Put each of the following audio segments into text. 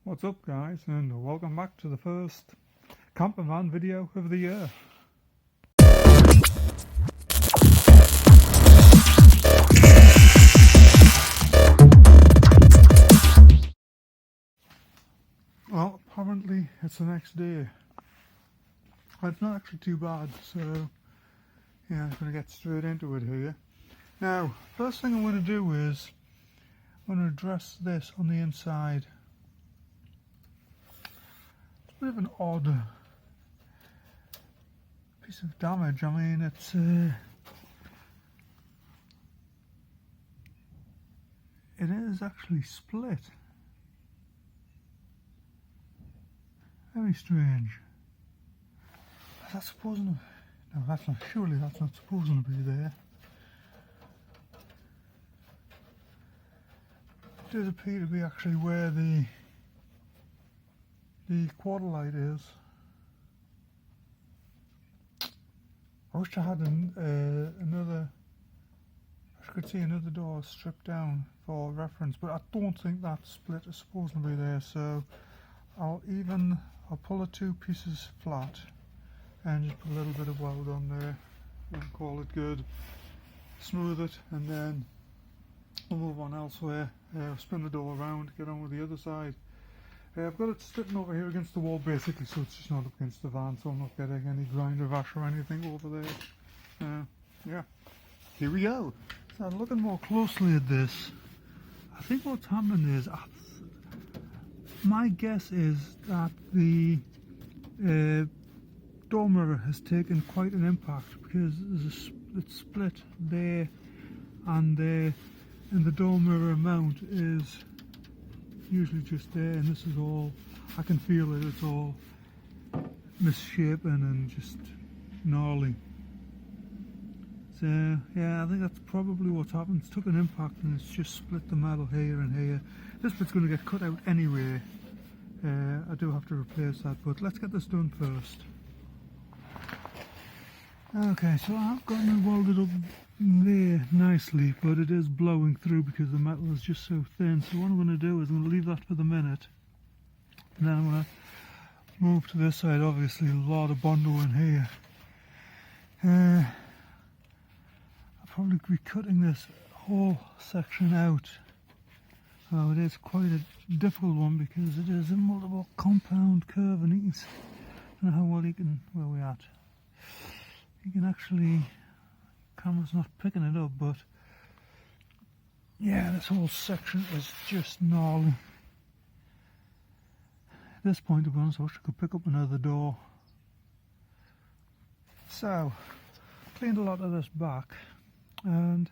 What's up guys, and welcome back to the first camper van video of the year. Well, apparently it's the next day. It's not actually too bad, so yeah, I'm going to get straight into it here. Now, first thing I'm going to do is I'm going to address this on the inside. It's a bit of an odd piece of damage. I mean, it is actually split. Very strange. That's supposed to... No, that's not... Surely that's not supposed to be there. It does appear to be actually where the quarter light is. I wish I had another... I could see another door stripped down for reference, but I don't think that split is supposed to be there, so I'll pull the two pieces flat and just put a little bit of weld on there and call it good. Smooth it, and then we'll move on elsewhere. Spin the door around, get on with the other side. I've got it sitting over here against the wall basically, so it's just not up against the van, so I'm not getting any grind or ash or anything over there. Yeah, here we go. So looking more closely at this, I think what's happening is, my guess is that the door mirror has taken quite an impact, because it's split there and there, and the door mirror mount is usually just there, and this is all, I can feel it, it's all misshapen and just gnarly. So yeah, I think that's probably what's happened. It's took an impact and it's just split the metal here and here. This bit's going to get cut out anyway. I do have to replace that, but let's get this done first. Okay, so I've got it welded up there nicely, but it is blowing through because the metal is just so thin. So what I'm going to do is I'm going to leave that for the minute, and then I'm going to move to this side. Obviously a lot of bondo in here. I'll probably be cutting this whole section out. Oh, it is quite a difficult one because it is a multiple compound curve, and you can see, I don't know how well you can, where we at. You can actually, camera's not picking it up, but yeah, this whole section is just gnarly. At this point, to be honest, I wish I could pick up another door. So, cleaned a lot of this back, and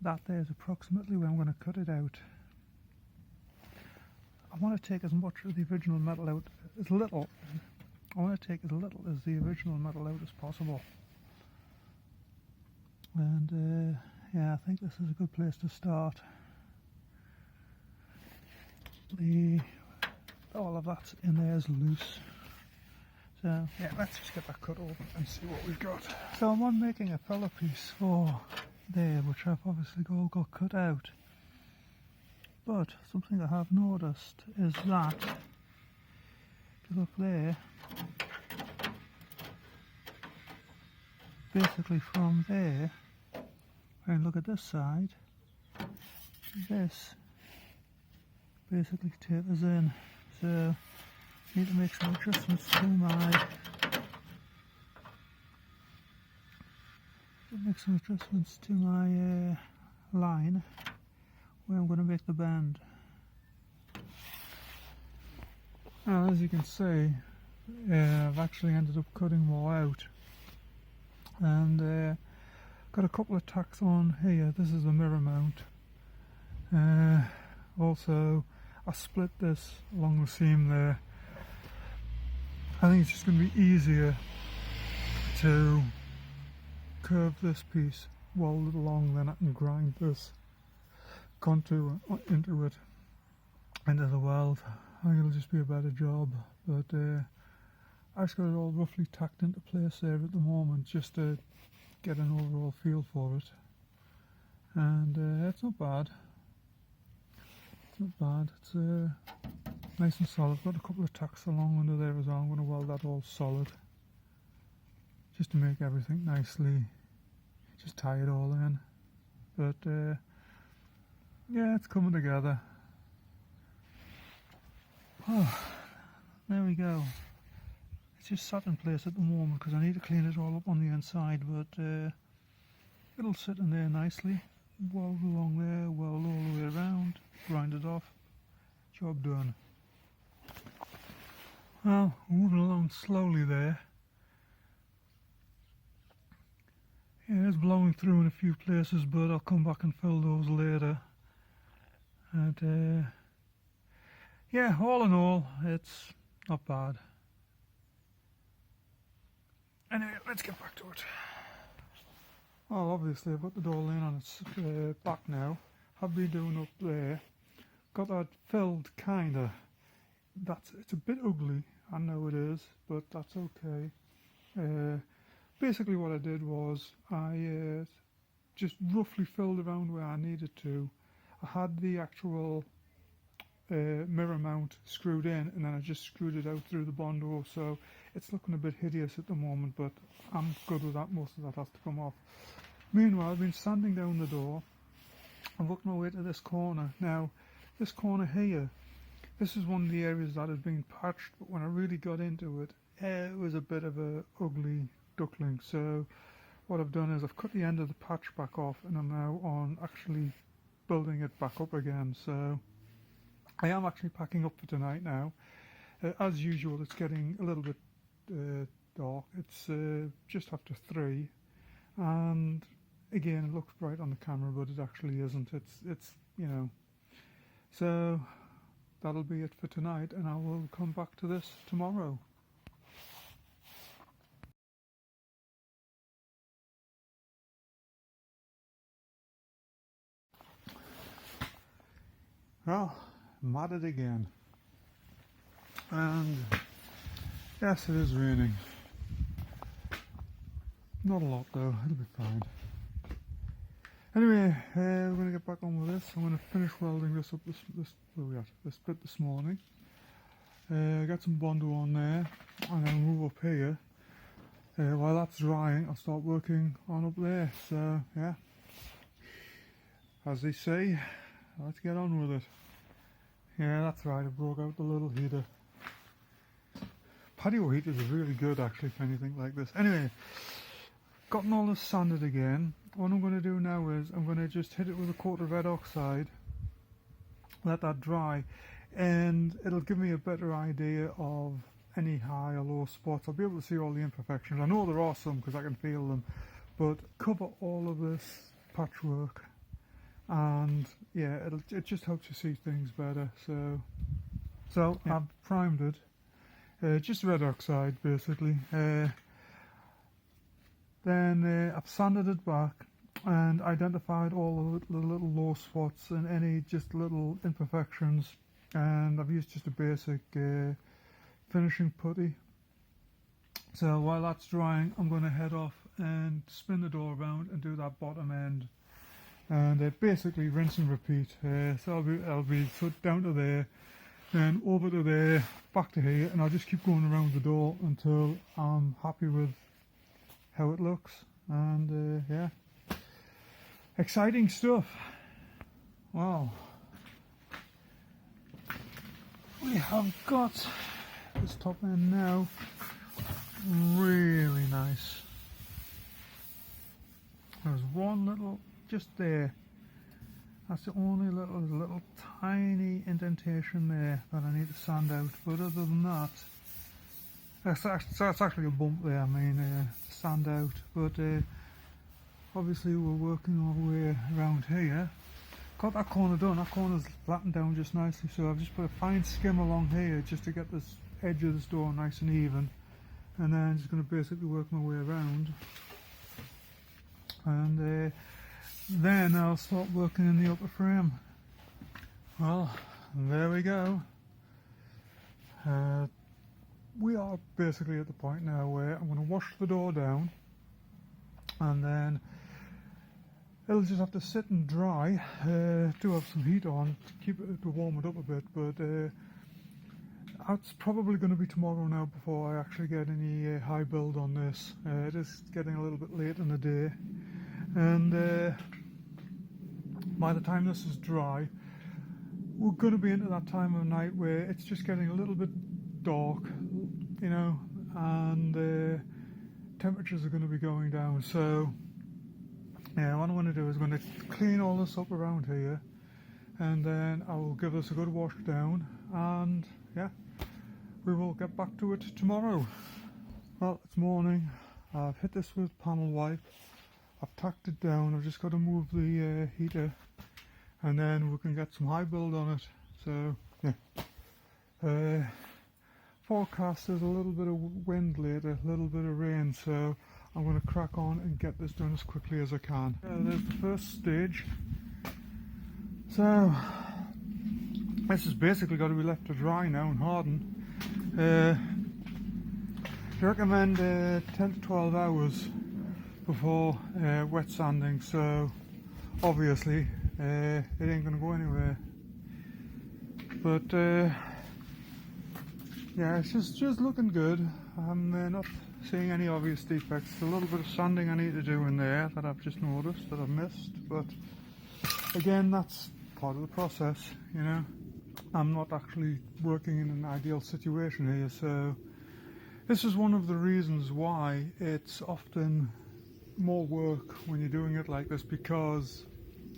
that there is approximately where I'm going to cut it out. I want to take as much of the original metal out, I want to take as little as the original metal out as possible. And yeah, I think this is a good place to start. All of that's in there is loose. So yeah, let's just get that cut open and see what we've got. So I'm on making a filler piece for there, which I've obviously all got cut out. But something I have noticed is that, if you look there, basically from there, and look at this side, this basically tapers in. So I need to make some adjustments to my line where I'm going to make the bend. Now, as you can see, I've actually ended up cutting more out, and got a couple of tacks on here. This is the mirror mount. Also, I split this along the seam there. I think it's just going to be easier to curve this piece, weld it along, then I can grind this contour into the weld. I think it'll just be a better job, but I just got it all roughly tacked into place there at the moment, just to get an overall feel for it. And it's not bad. It's not bad. It's nice and solid. Got a couple of tacks along under there as well. I'm going to weld that all solid, just to make everything nicely, just tie it all in. But yeah, it's coming together. Oh, there we go. It's just sat in place at the moment because I need to clean it all up on the inside, but it'll sit in there nicely. Weld along there, weld all the way around, grind it off, job done. Well, moving along slowly there. Yeah, it's blowing through in a few places, but I'll come back and fill those later. And yeah, all in all, it's not bad. Anyway, let's get back to it. Well, obviously I've got the door laying on its back now. I've been doing up there. Got that filled kinda. It's a bit ugly, I know it is, but that's okay. Basically what I did was I just roughly filled around where I needed to. I had the actual mirror mount screwed in, and then I just screwed it out through the Bondo, so it's looking a bit hideous at the moment, but I'm good with that. Most of that has to come off. Meanwhile, I've been sanding down the door. I've worked my way to this corner. Now, this corner here, this is one of the areas that has been patched, but when I really got into it, it was a bit of a ugly duckling. So what I've done is I've cut the end of the patch back off, and I'm now on actually building it back up again. So I am actually packing up for tonight now. As usual, it's getting a little bit dark. It's just after 3, and again, it looks bright on the camera, but it actually isn't. It's you know. So that'll be it for tonight, and I will come back to this tomorrow. Well, I'm at it again. And yes, it is raining. Not a lot though, it'll be fine. Anyway, we're going to get back on with this. I'm going to finish welding this up this bit this morning. Get some Bondo on there, and then move up here. While that's drying, I'll start working on up there. So yeah, as they say, let's get on with it. Yeah, that's right, I broke out the little heater. Patio heaters are really good actually for anything like this. Anyway, gotten all this sanded again. What I'm going to do now is I'm going to just hit it with a coat of red oxide, let that dry, and it'll give me a better idea of any high or low spots. I'll be able to see all the imperfections. I know there are some because I can feel them, but cover all of this patchwork, and yeah, it just helps you see things better. So yeah. I've primed it, just red oxide basically. Then I've sanded it back and identified all the little low spots and any just little imperfections, and I've used just a basic finishing putty. So while that's drying, I'm going to head off and spin the door around and do that bottom end, and basically rinse and repeat. So I'll be down to there, then over to there, back to here, and I'll just keep going around the door until I'm happy with how it looks. And yeah, exciting stuff. Wow, we have got this top end now really nice. There's one little just there, that's the only little tiny indentation there that I need to sand out, but other than that, that's actually a bump there, I mean, sand out. But obviously we're working our way around here. Got that corner done, that corner's flattened down just nicely, so I've just put a fine skim along here just to get this edge of this door nice and even, and then I'm just going to basically work my way around, and then I'll start working in the upper frame. Well, there we go. We are basically at the point now where I'm going to wash the door down, and then it'll just have to sit and dry. Do have some heat on to keep it, to warm it up a bit, but It's probably going to be tomorrow now before I actually get any high build on this. It is getting a little bit late in the day, and by the time this is dry, we're going to be into that time of night where it's just getting a little bit dark, you know, and temperatures are going to be going down. So yeah, what I'm going to do is I'm going to clean all this up around here, and then I will give this a good wash down, and yeah, we will get back to it tomorrow. Well, it's morning. I've hit this with panel wipe. I've tacked it down. I've just got to move the heater, and then we can get some high build on it. So yeah, forecast is a little bit of wind later, a little bit of rain, so I'm going to crack on and get this done as quickly as I can. There's the first stage. So this has basically got to be left to dry now and harden. I recommend 10 to 12 hours before wet sanding, so obviously it ain't going to go anywhere. But yeah, it's just looking good. I'm not seeing any obvious defects. There's a little bit of sanding I need to do in there that I've just noticed that I've missed, but again, that's part of the process, you know. I'm not actually working in an ideal situation here, so this is one of the reasons why it's often more work when you're doing it like this, because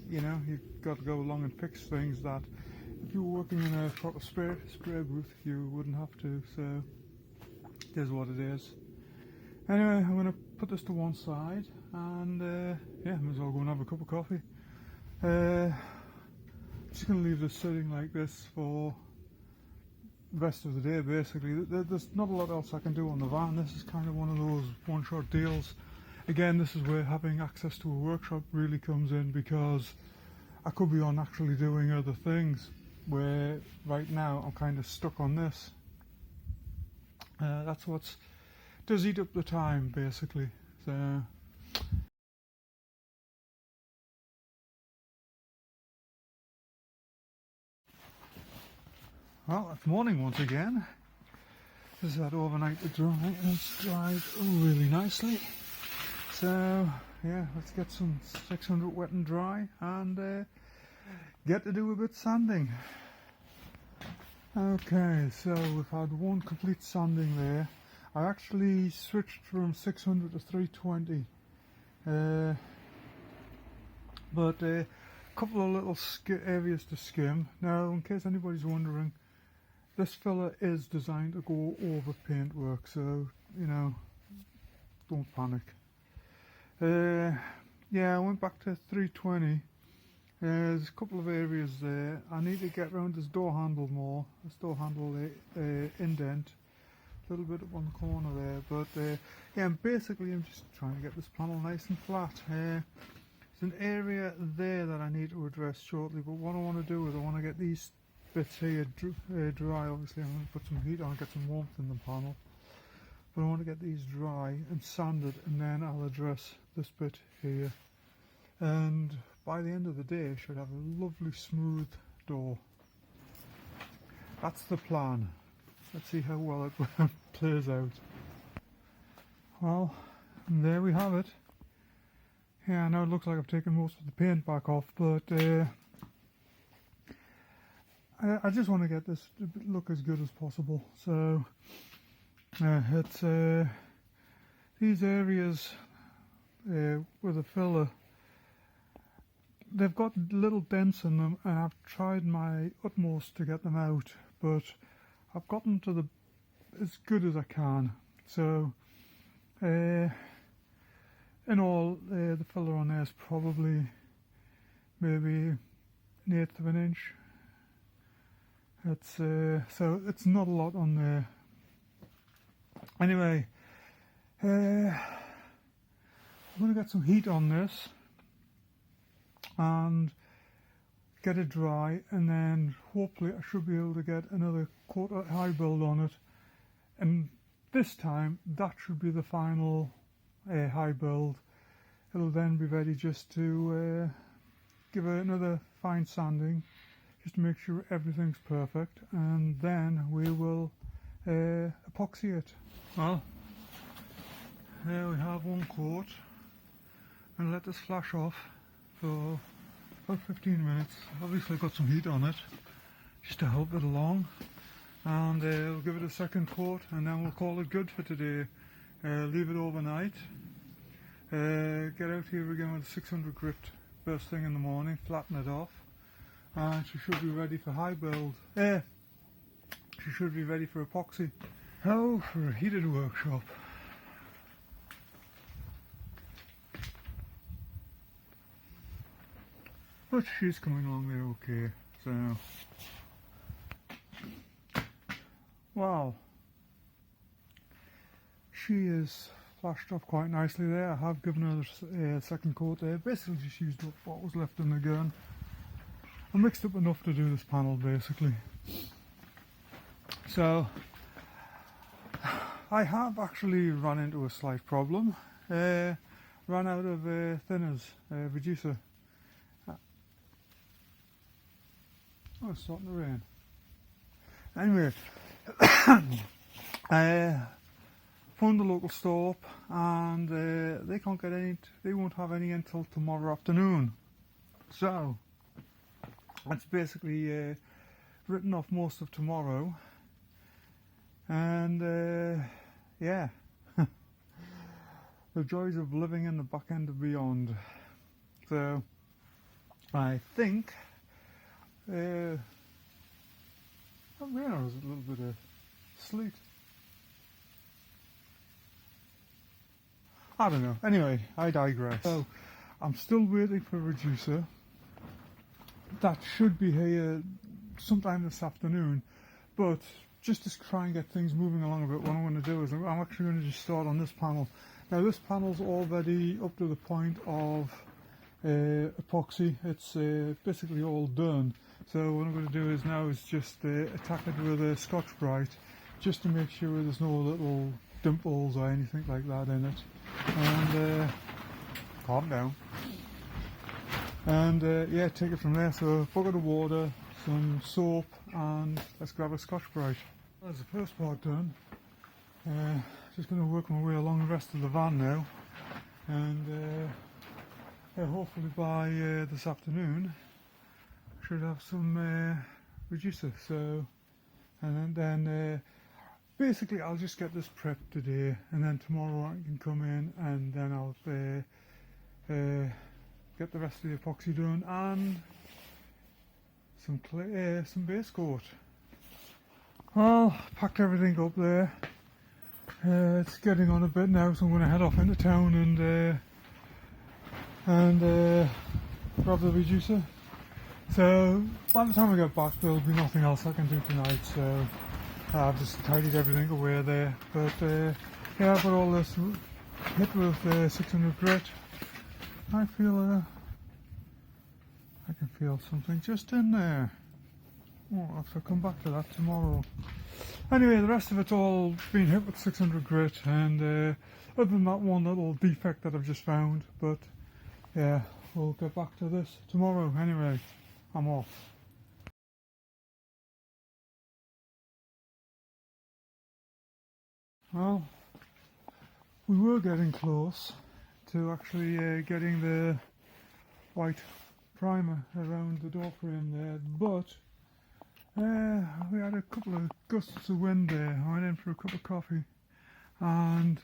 you know you've got to go along and fix things that if you were working in a proper spray booth you wouldn't have to. So it is what it is. Anyway, I'm going to put this to one side, and yeah, might as well go and have a cup of coffee. Just going to leave this sitting like this for the rest of the day basically. There's not a lot else I can do on the van. This is kind of one of those one-shot deals. Again, this is where having access to a workshop really comes in, because I could be on actually doing other things, where right now I'm kind of stuck on this. That's what does eat up the time basically. So well, it's morning once again. This is that overnight to dry, and it's dried really nicely. So yeah, let's get some 600 wet and dry, and get to do a bit sanding. Okay, so we've had one complete sanding there. I actually switched from 600 to 320, but a couple of little areas to skim. Now, in case anybody's wondering, this filler is designed to go over paintwork, so you know, don't panic. Yeah, I went back to 320. There's a couple of areas there. I need to get around this door handle more. This door handle indent, a little bit up on the corner there. But yeah, basically I'm just trying to get this panel nice and flat. There's an area there that I need to address shortly, but what I want to do is I want to get these bits here dry. Obviously I'm going to put some heat on, get some warmth in the panel, but I want to get these dry and sanded, and then I'll address this bit here, and by the end of the day I should have a lovely smooth door. That's the plan. Let's see how well it plays out. Well, there we have it. Yeah, I know it looks like I've taken most of the paint back off, but I just want to get this to look as good as possible. So it's these areas with the filler, they've got little dents in them, and I've tried my utmost to get them out, but I've gotten to as good as I can. So in all, the filler on there is probably maybe 1/8 of an inch. It's so it's not a lot on there. Anyway, I'm going to get some heat on this and get it dry, and then hopefully I should be able to get another coat of high build on it, and this time that should be the final high build. It'll then be ready just to give it another fine sanding just to make sure everything's perfect, and then we will epoxy it. Well, here we have one coat. And let this flash off for about 15 minutes. Obviously got some heat on it just to help it along, and we'll give it a second coat and then we'll call it good for today. Leave it overnight, get out here again with a 600 grit first thing in the morning, flatten it off, and she should be ready for high build. She should be ready for epoxy. Oh, for a heated workshop. But she's coming along there okay, so... Well, she is flashed off quite nicely there. I have given her a second coat there. Basically just used up what was left in the gun. I mixed up enough to do this panel basically. So, I have actually run into a slight problem. Ran out of thinners, reducer. Oh, it's starting to rain. Anyway, I phoned the local store up and they can't get any, they won't have any until tomorrow afternoon. So, that's basically written off most of tomorrow. And yeah, the joys of living in the back end of beyond. So, I think rain or is it a little bit of sleet? I don't know. Anyway, I digress. So, I'm still waiting for a reducer. That should be here sometime this afternoon. But just to try and get things moving along a bit, what I'm going to do is I'm actually going to just start on this panel. Now this panel's already up to the point of epoxy. It's basically all done. So what I'm going to do is now is just attack it with a Scotch-Brite, just to make sure there's no little dimples or anything like that in it. And calm down. And yeah, take it from there. So a bucket of water, some soap, and let's grab a Scotch-Brite. That's the first part done. Just going to work my way along the rest of the van now, and yeah, hopefully by this afternoon I should have some reducer. So, and then basically I'll just get this prepped today, and then tomorrow I can come in and then I'll get the rest of the epoxy done and some clay, some base coat. Well, packed everything up there. It's getting on a bit now, so I'm going to head off into town and grab the reducer. So by the time I get back, there'll be nothing else I can do tonight. So I've just tidied everything away there. But yeah, I've got all this hit with 600 grit. I feel I can feel something just in there. Oh, I'll have to come back to that tomorrow. Anyway, the rest of it's all been hit with 600 grit, and other than that one little defect that I've just found. But yeah, we'll get back to this tomorrow. Anyway, I'm off. Well, we were getting close to actually getting the white primer around the door frame there, but we had a couple of gusts of wind there. I went in for a cup of coffee, and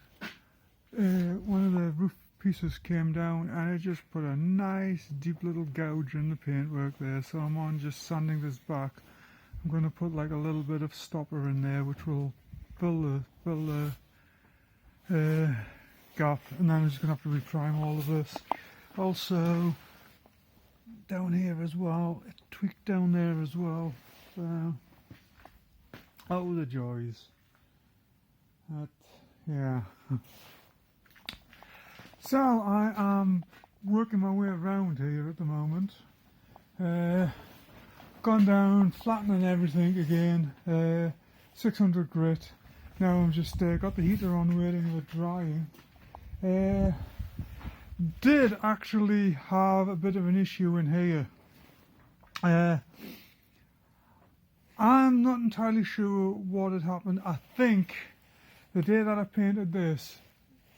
one of the roof pieces came down and it just put a nice deep little gouge in the paintwork there. So I'm on just sanding this back. I'm going to put like a little bit of stopper in there which will fill the gap, and then I'm just going to have to reprime all of this. Also down here as well, it tweaked down there as well. So, oh, the joys. Yeah. So I am working my way around here at the moment. Gone down, flattening everything again. 600 grit. Now I'm just got the heater on, waiting for drying. Did actually have a bit of an issue in here. I'm not entirely sure what had happened. I think the day that I painted this,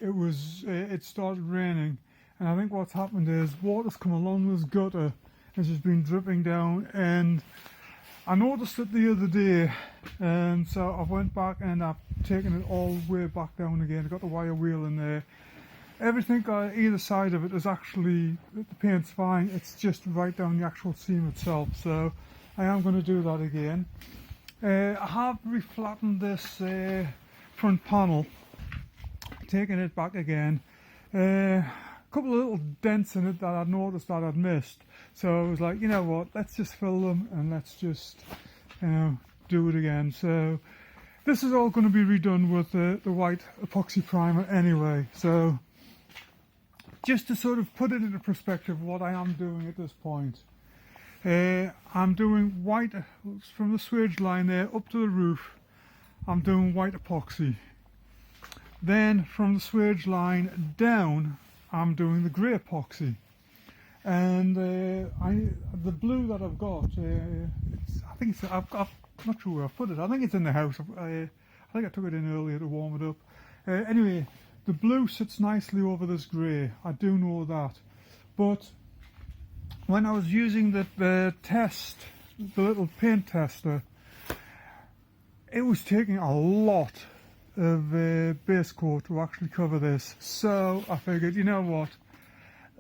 it started raining, and I think what's happened is water's come along this gutter, it's just been dripping down, and I noticed it the other day, and so I went back and I've taken it all the way back down again. I've got the wire wheel in there. Everything on either side of it is actually, the paint's fine, it's just right down the actual seam itself, so I am going to do that again. I have reflattened this front panel, taking it back again. A couple of little dents in it that I'd noticed that I'd missed, so I was like, you know what, let's just fill them and let's just do it again. So this is all going to be redone with the white epoxy primer anyway, so just to sort of put it into perspective what I am doing at this point. I'm doing white from the swage line there up to the roof. I'm doing white epoxy. Then from the swage line down, I'm doing the grey epoxy. And the blue that I've got, I think it's, I'm not sure where I've put it. I think it's in the house. I think I took it in earlier to warm it up. Anyway, the blue sits nicely over this grey. I do know that. But when I was using the little paint tester, it was taking a lot of base coat to actually cover this. So I figured, you know what,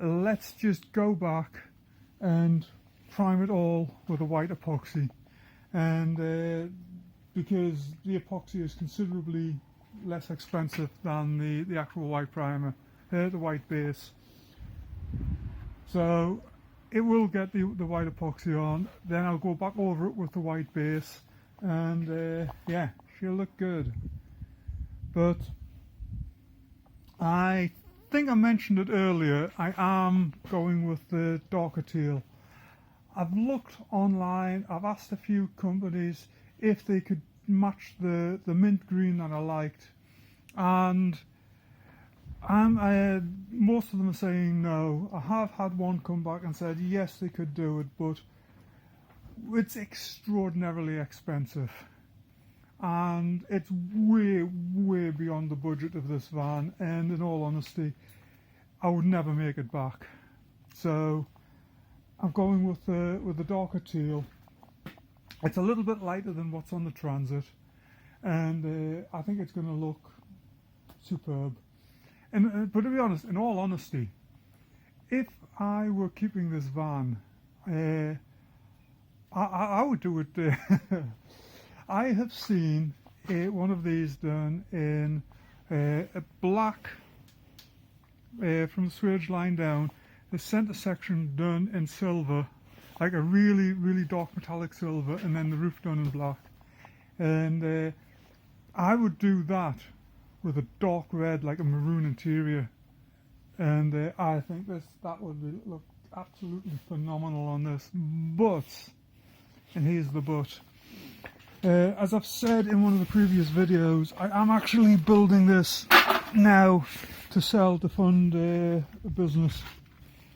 let's just go back and prime it all with a white epoxy. And because the epoxy is considerably less expensive than the actual white primer, the white base. So it will get the white epoxy on, then I'll go back over it with the white base, and yeah, she'll look good. But I think I mentioned it earlier, I am going with the darker teal. I've looked online, I've asked a few companies if they could match the mint green that I liked, and most of them are saying no. I have had one come back and said yes, they could do it, but it's extraordinarily expensive, and it's way beyond the budget of this van, and in all honesty I would never make it back. So I'm going with the darker teal. It's a little bit lighter than what's on the Transit, and I think it's going to look superb. And but to be honest, in all honesty, if I were keeping this van, I would do it. I have seen one of these done in a black from the swage line down, the centre section done in silver, like a really dark metallic silver, and then the roof done in black. And I would do that with a dark red, like a maroon interior, and I think that would look absolutely phenomenal on this. But, and here's the but, as I've said in one of the previous videos, I am actually building this now to sell to fund a business,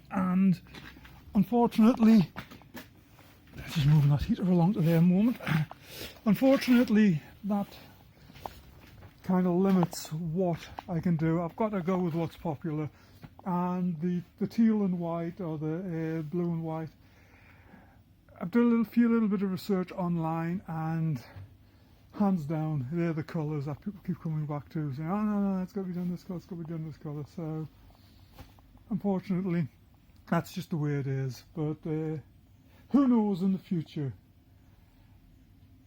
and unfortunately, just moving that heater along to there a moment, unfortunately that kind of limits what I can do. I've got to go with what's popular, and the teal and white, or the blue and white, I've done a little bit of research online, and hands down they're the colours that people keep coming back to, saying, oh no, it's got to be done this colour, it's got to be done this colour. So unfortunately that's just the way it is, but who knows in the future.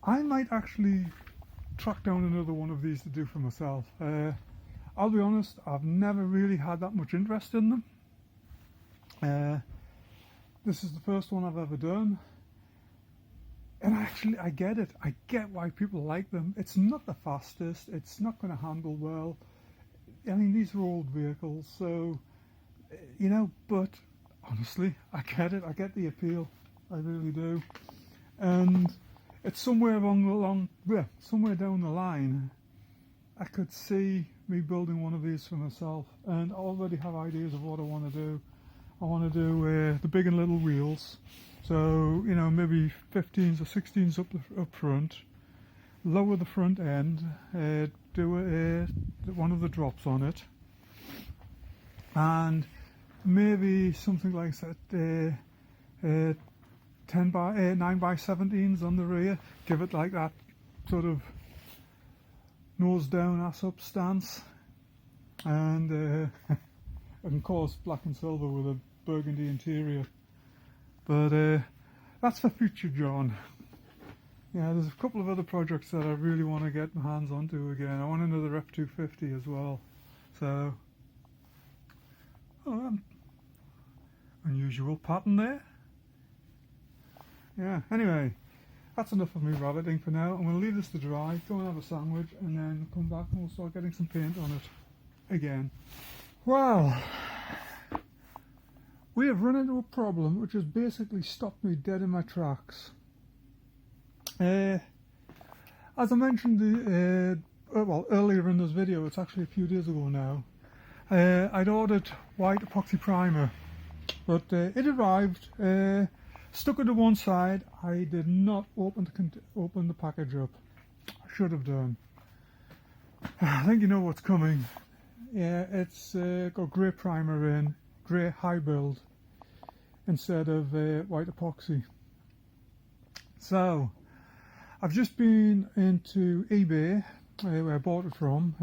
I might actually track down another one of these to do for myself. I'll be honest, I've never really had that much interest in them. This is the first one I've ever done, and actually I get it. I get why people like them. It's not the fastest, it's not going to handle well. I mean, these are old vehicles, so you know, but honestly, I get it. I get the appeal, I really do. And it's somewhere somewhere down the line, I could see me building one of these for myself, and I already have ideas of what I want to do. I want to do the big and little wheels. So, you know, maybe 15s or 16s up front, lower the front end, do one of the drops on it, and maybe something like that, 9 by 17s on the rear, give it like that sort of nose down, ass up stance, and of course black and silver with a burgundy interior. But that's for future John. Yeah, there's a couple of other projects that I really want to get my hands onto again. I want another F250 as well. So, unusual pattern there. Yeah, anyway, that's enough of me rabbiting for now. I'm going to leave this to dry, go and have a sandwich, and then come back and we'll start getting some paint on it again. Well, we have run into a problem which has basically stopped me dead in my tracks. As I mentioned earlier in this video, it's actually a few days ago now, I'd ordered white epoxy primer, but it arrived, stuck it to one side. I did not open the package up. I should have done. I think you know what's coming. Yeah, it's got grey primer in, grey high build, instead of white epoxy. So, I've just been into eBay, where I bought it from.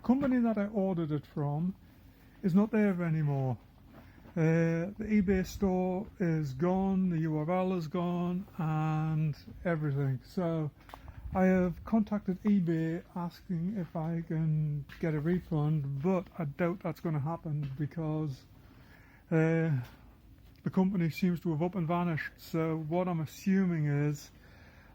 Company that I ordered it from is not there anymore. The eBay store is gone, the URL is gone, and everything. So I have contacted eBay asking if I can get a refund, but I doubt that's going to happen because the company seems to have up and vanished. So what I'm assuming is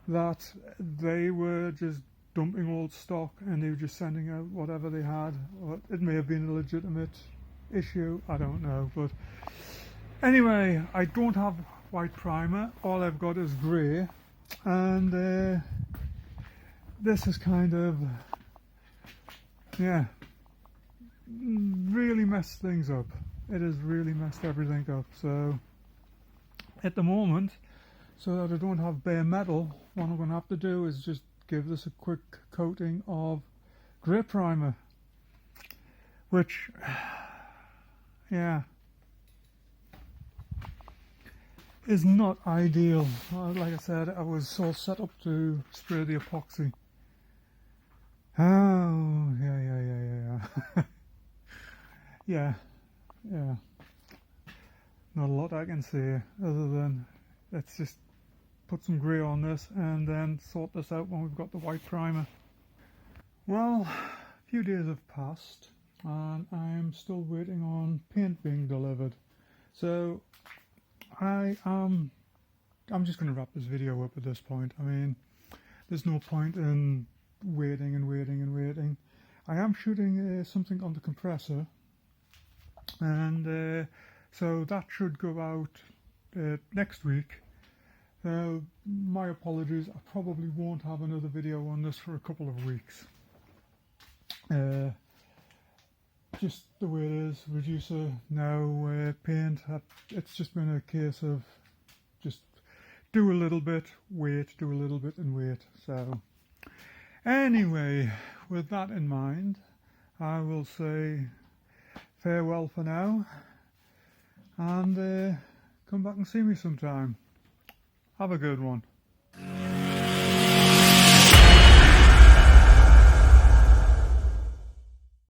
that they were just dumping old stock and they were just sending out whatever they had. Or it may have been a legitimate issue, I don't know. But anyway, I don't have white primer, all I've got is grey, and this is kind of, yeah, really messed things up. It has really messed everything up. So at the moment, so that I don't have bare metal, what I'm going to have to do is just give this a quick coating of grey primer, which, yeah, is not ideal. Like I said, I was all set up to spray the epoxy. Oh, yeah. yeah. Not a lot I can say other than let's just put some grey on this and then sort this out when we've got the white primer. Well, a few days have passed and I'm still waiting on paint being delivered. So I'm just going to wrap this video up at this point. I mean, there's no point in waiting. I am shooting something on the compressor, and so that should go out next week. My apologies, I probably won't have another video on this for a couple of weeks. Just the way it is, reducer, now paint. It's just been a case of just do a little bit, wait, do a little bit and wait. So anyway, with that in mind, I will say farewell for now, and come back and see me sometime. Have a good one.